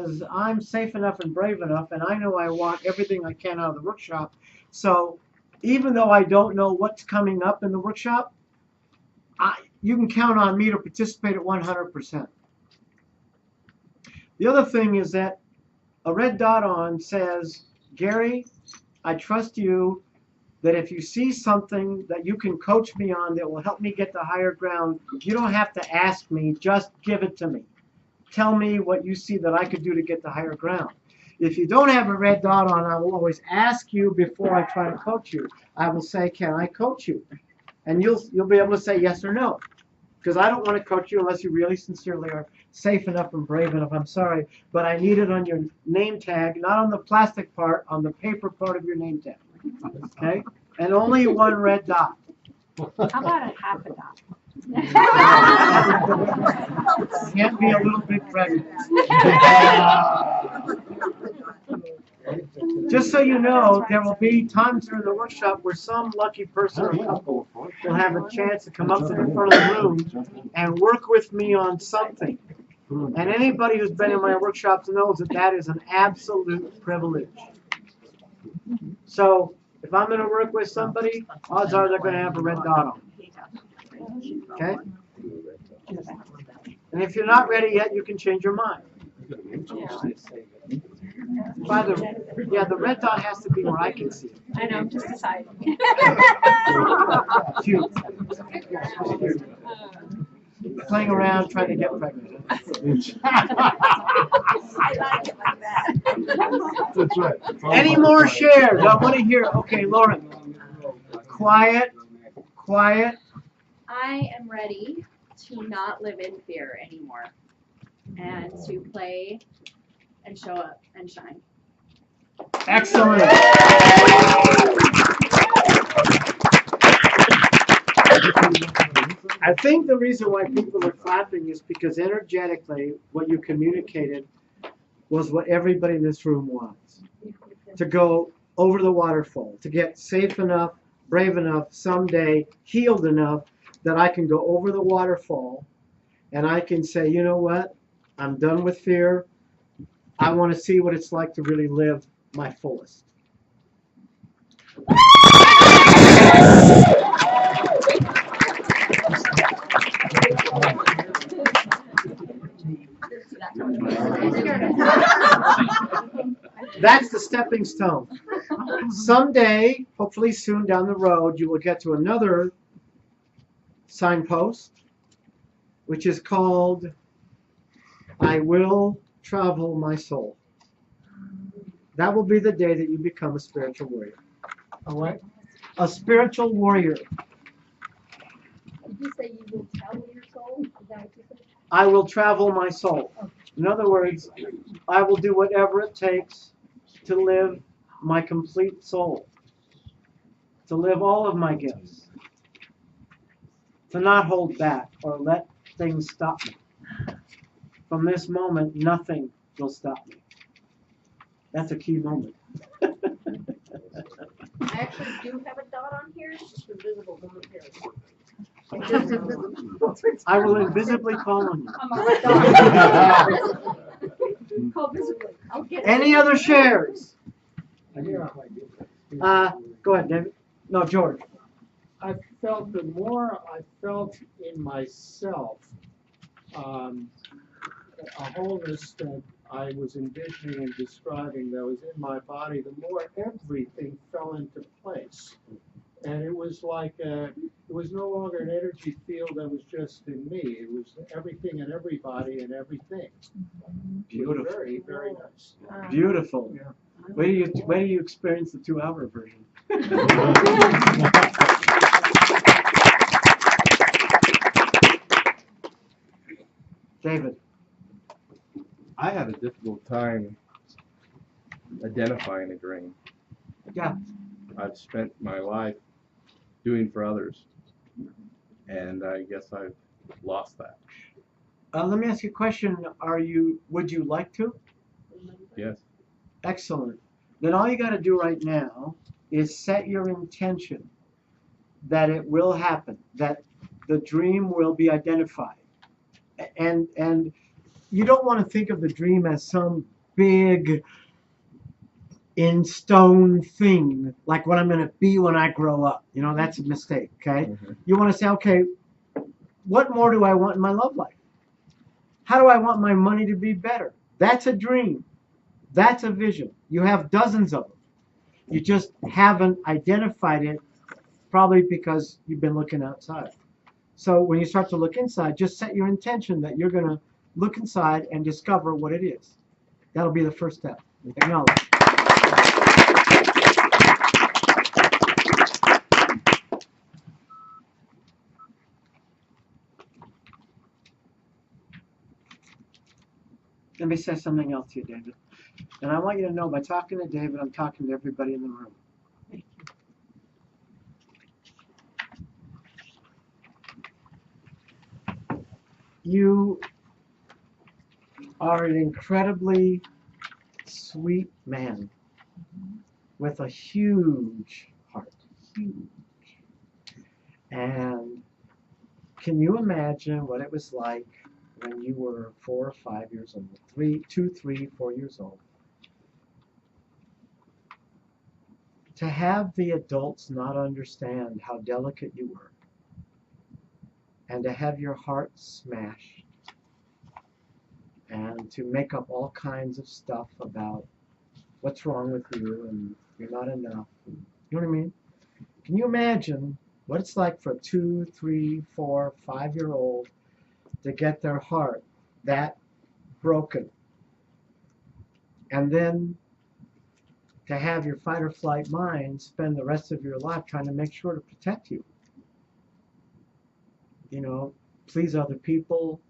because I'm safe enough and brave enough, and I know I want everything I can out of the workshop. So even though I don't know what's coming up in the workshop, you can count on me to participate at 100%. The other thing is that a red dot on says, Gary, I trust you that if you see something that you can coach me on that will help me get to higher ground, you don't have to ask me, just give it to me. Tell me what you see that I could do to get to higher ground. If you don't have a red dot on, I will always ask you before I try to coach you. I will say, can I coach you? And you'll be able to say yes or no. Because I don't want to coach you unless you really sincerely are safe enough and brave enough. I'm sorry, but I need it on your name tag, not on the plastic part, on the paper part of your name tag. Okay? And only one red dot. How about a half a dot? Can't be a little bit pregnant. Just so you know, there will be times during the workshop where some lucky person or couple will have a chance to come up to the front of the room and work with me on something. And anybody who's been in my workshops knows that that is an absolute privilege. So if I'm going to work with somebody, odds are they're going to have a red dot on. Okay? And if you're not ready yet, you can change your mind. The red dot has to be where I can see it. I know, I'm just deciding. Cute. Playing around trying to get pregnant. I like it like that. That's right. Any more shares? I want to hear. Okay, Lauren. Quiet. Quiet. I am ready to not live in fear anymore and to play and show up and shine. Excellent. I think the reason why people are clapping is because energetically what you communicated was what everybody in this room wants. To go over the waterfall, to get safe enough, brave enough, someday healed enough that I can go over the waterfall and I can say, you know what, I'm done with fear. I want to see what it's like to really live my fullest. That's the stepping stone. Someday, hopefully soon down the road, you will get to another signpost, which is called, I will travel my soul. That will be the day that you become a spiritual warrior. A what? A spiritual warrior. Did you say you will travel your soul? Is that what you said? I will travel my soul. In other words, I will do whatever it takes to live my complete soul, to live all of my gifts, to not hold back or let things stop me. From this moment, nothing will stop me. That's a key moment. I actually do have a dot on here. It's just invisible momentarily. I will invisibly call on you. I'm a dot. Call visibly. I'll get it. Any other shares? Go ahead, David. No, George. I felt the more I felt in myself a wholeness that I was envisioning and describing that was in my body, the more everything fell into place. And it was like, it was no longer an energy field that was just in me. It was everything and everybody and everything. Beautiful. Very, very nice. Beautiful. Yeah. Wait till you experience the 2-hour version. David. I had a difficult time identifying a dream. Yeah. I've spent my life doing for others, and I guess I've lost that. Let me ask you a question. Would you like to? Yes. Excellent. Then all you got to do right now is set your intention that it will happen, that the dream will be identified. And you don't want to think of the dream as some big in stone thing, like what I'm going to be when I grow up. You know, that's a mistake, okay? You want to say, okay, what more do I want in my love life? How do I want my money to be better? That's a dream. That's a vision. You have dozens of them. You just haven't identified it, probably because you've been looking outside. So when you start to look inside, just set your intention that you're going to look inside and discover what it is. That'll be the first step. Acknowledge. Let me say something else to you, David. And I want you to know, by talking to David, I'm talking to everybody in the room. You are an incredibly sweet man with a huge heart. Huge. And can you imagine what it was like when you were 4 or 5 years old, 2, 3, 4 years old, to have the adults not understand how delicate you were, and to have your heart smashed, and to make up all kinds of stuff about what's wrong with you and you're not enough. You know what I mean? Can you imagine what it's like for a 2, 3, 4, 5-year-old to get their heart that broken, and then to have your fight or flight mind spend the rest of your life trying to make sure to protect you? You know, please other people,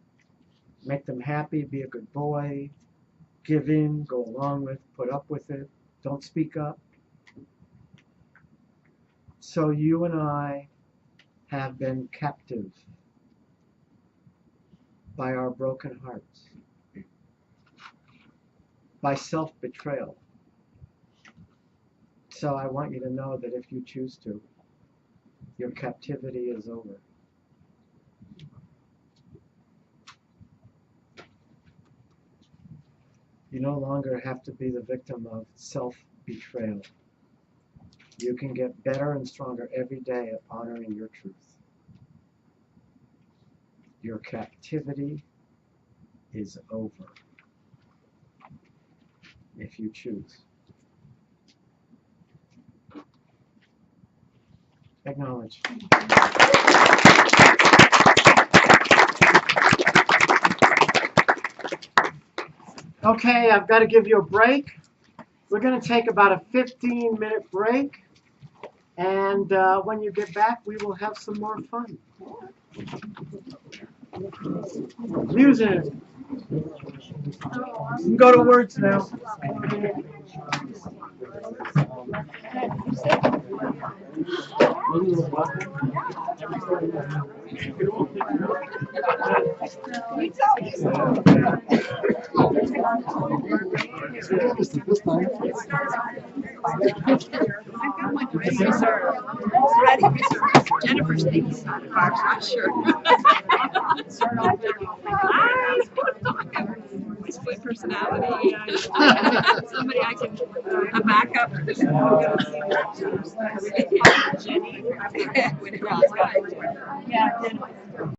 make them happy, be a good boy, give in, go along with, put up with it, don't speak up. So you and I have been captive by our broken hearts, by self-betrayal. So I want you to know that if you choose to, your captivity is over. You no longer have to be the victim of self-betrayal. You can get better and stronger every day at honoring your truth. Your captivity is over if you choose. Acknowledge. Okay, I've got to give you a break. We're going to take about a 15-minute break. And when you get back, we will have some more fun. Music. You can go to words now. Jennifer's taking side of ours, not sure. Split personality. Somebody I can a backup. Jenny. Yeah.